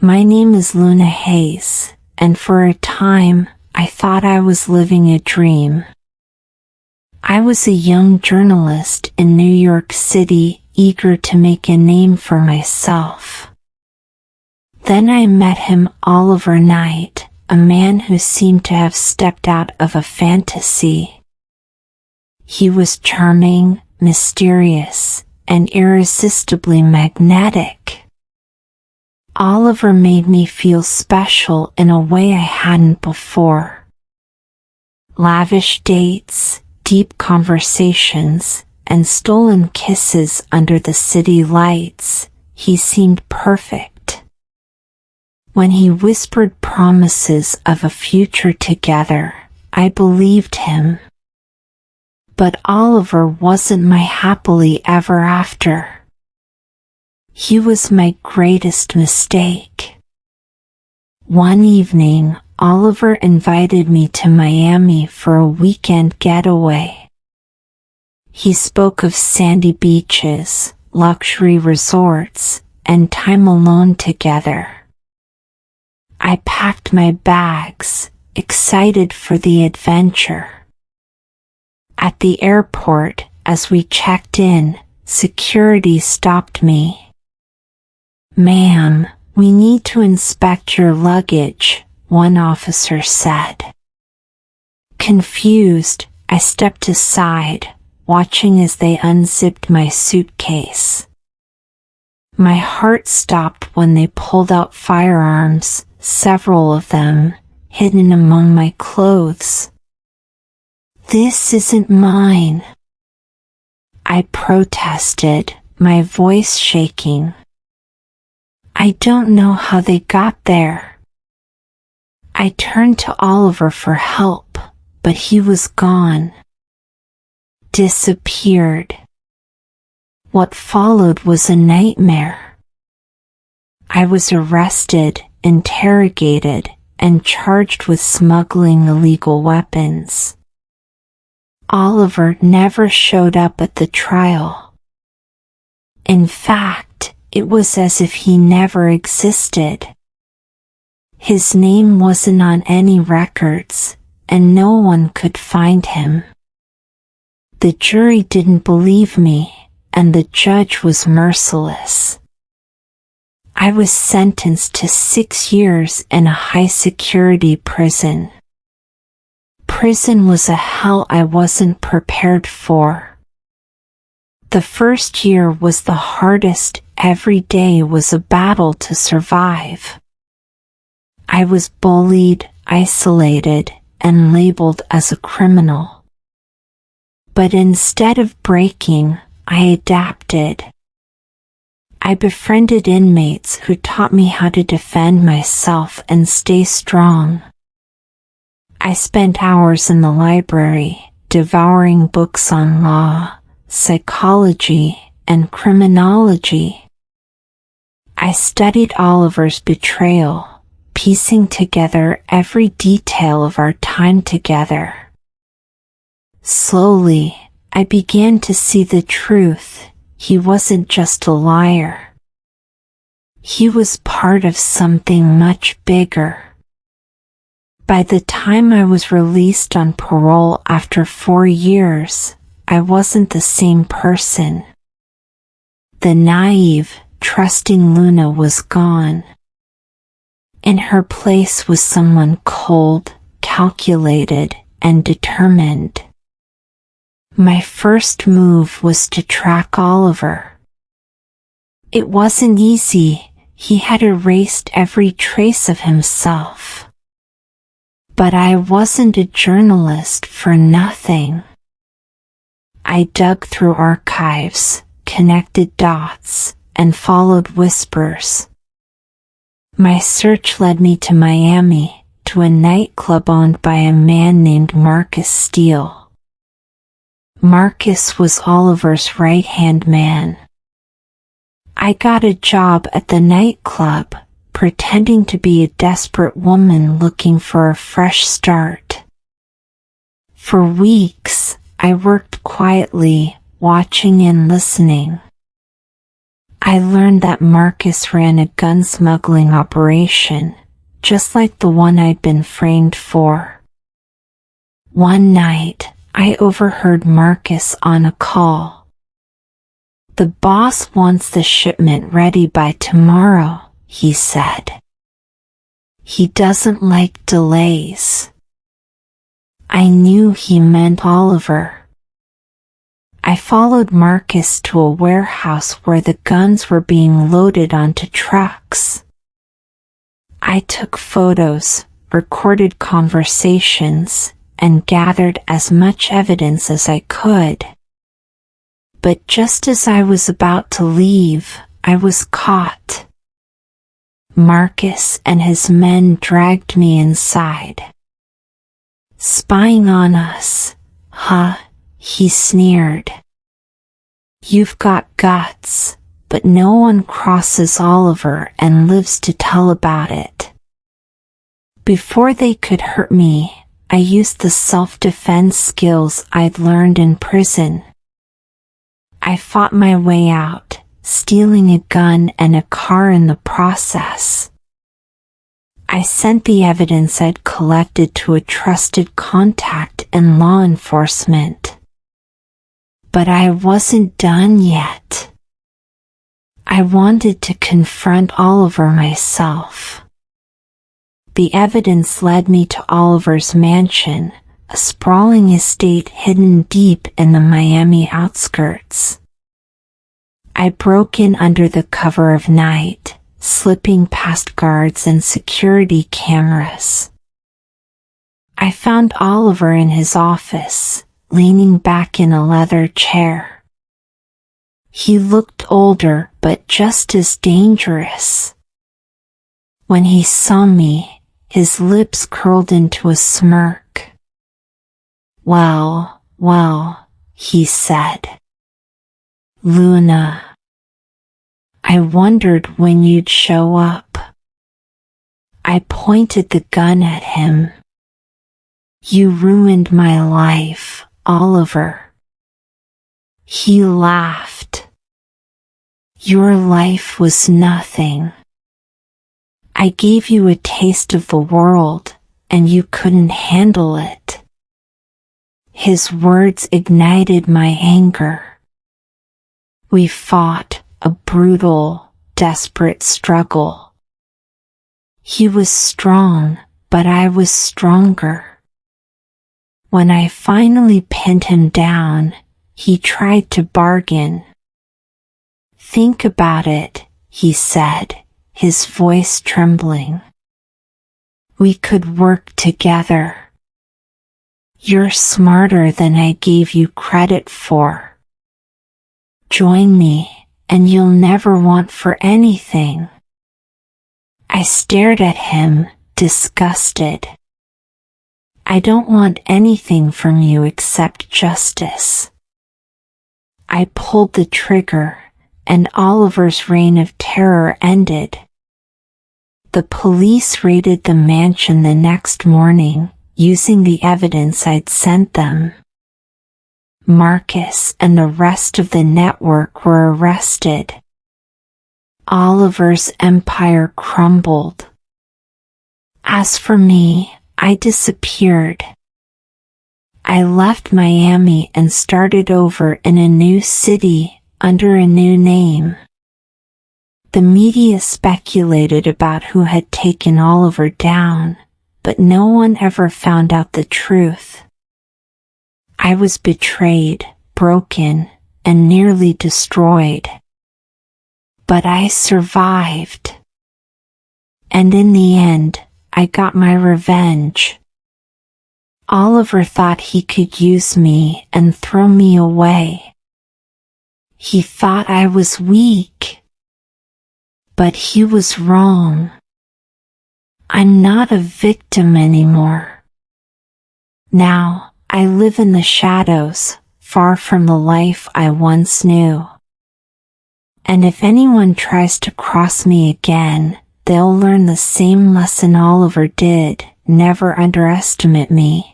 My name is Luna Hayes, and for a time, I thought I was living a dream. I was a young journalist in New York City, eager to make a name for myself. Then I met him Oliver Knight, a man who seemed to have stepped out of a fantasy. He was charming, mysterious, and irresistibly magnetic. Oliver made me feel special in a way I hadn't before. Lavish dates, deep conversations, and stolen kisses under the city lights, he seemed perfect. When he whispered promises of a future together, I believed him. But Oliver wasn't my happily ever after. He was my greatest mistake. One evening, Oliver invited me to Miami for a weekend getaway. He spoke of sandy beaches, luxury resorts, and time alone together. I packed my bags, excited for the adventure. At the airport, as we checked in, security stopped me. "Ma'am, we need to inspect your luggage," one officer said. Confused, I stepped aside, watching as they unzipped my suitcase. My heart stopped when they pulled out firearms, several of them, hidden among my clothes. "This isn't mine," I protested, my voice shaking. "I don't know how they got there." I turned to Oliver for help, but he was gone. Disappeared. What followed was a nightmare. I was arrested, interrogated, and charged with smuggling illegal weapons. Oliver never showed up at the trial. In fact, it was as if he never existed. His name wasn't on any records, and no one could find him. The jury didn't believe me, and the judge was merciless. I was sentenced to 6 years in a high-security prison. Prison was a hell I wasn't prepared for. The first year was the hardest. Every day was a battle to survive. I was bullied, isolated, and labeled as a criminal. But instead of breaking, I adapted. I befriended inmates who taught me how to defend myself and stay strong. I spent hours in the library, devouring books on law, psychology, and criminology. I studied Oliver's betrayal, piecing together every detail of our time together. Slowly, I began to see the truth. He wasn't just a liar. He was part of something much bigger. By the time I was released on parole after 4 years, I wasn't the same person. The naive, trusting Luna was gone. In her place was someone cold, calculated, and determined. My first move was to track Oliver. It wasn't easy. He had erased every trace of himself. But I wasn't a journalist for nothing. I dug through archives, connected dots, and followed whispers. My search led me to Miami, to a nightclub owned by a man named Marcus Steele. Marcus was Oliver's right-hand man. I got a job at the nightclub, pretending to be a desperate woman looking for a fresh start. For weeks, I worked quietly, watching and listening. I learned that Marcus ran a gun smuggling operation, just like the one I'd been framed for. One night, I overheard Marcus on a call. "The boss wants the shipment ready by tomorrow," he said. "He doesn't like delays." I knew he meant Oliver. I followed Marcus to a warehouse where the guns were being loaded onto trucks. I took photos, recorded conversations, and gathered as much evidence as I could. But just as I was about to leave, I was caught. Marcus and his men dragged me inside. "Spying on us, huh?" he sneered. "You've got guts, but no one crosses Oliver and lives to tell about it." Before they could hurt me, I used the self-defense skills I'd learned in prison. I fought my way out, stealing a gun and a car in the process. I sent the evidence I'd collected to a trusted contact in law enforcement. But I wasn't done yet. I wanted to confront Oliver myself. The evidence led me to Oliver's mansion, a sprawling estate hidden deep in the Miami outskirts. I broke in under the cover of night, slipping past guards and security cameras. I found Oliver in his office, leaning back in a leather chair. He looked older, but just as dangerous. When he saw me, his lips curled into a smirk. Well, he said. "Luna, I wondered when you'd show up." I pointed the gun at him. "You ruined my life, Oliver." He laughed. "Your life was nothing. I gave you a taste of the world, and you couldn't handle it." His words ignited my anger. We fought, a brutal, desperate struggle. He was strong, but I was stronger. When I finally pinned him down, he tried to bargain. "Think about it," he said, his voice trembling. "We could work together. You're smarter than I gave you credit for. Join me, and you'll never want for anything." I stared at him, disgusted. "I don't want anything from you except justice." I pulled the trigger, and Oliver's reign of terror ended. The police raided the mansion the next morning, using the evidence I'd sent them. Marcus and the rest of the network were arrested. Oliver's empire crumbled. As for me, I disappeared. I left Miami and started over in a new city, under a new name. The media speculated about who had taken Oliver down, but no one ever found out the truth. I was betrayed, broken, and nearly destroyed. But I survived. And in the end, I got my revenge. Oliver thought he could use me and throw me away. He thought I was weak. But he was wrong. I'm not a victim anymore. Now, I live in the shadows, far from the life I once knew. And if anyone tries to cross me again, they'll learn the same lesson Oliver did: never underestimate me.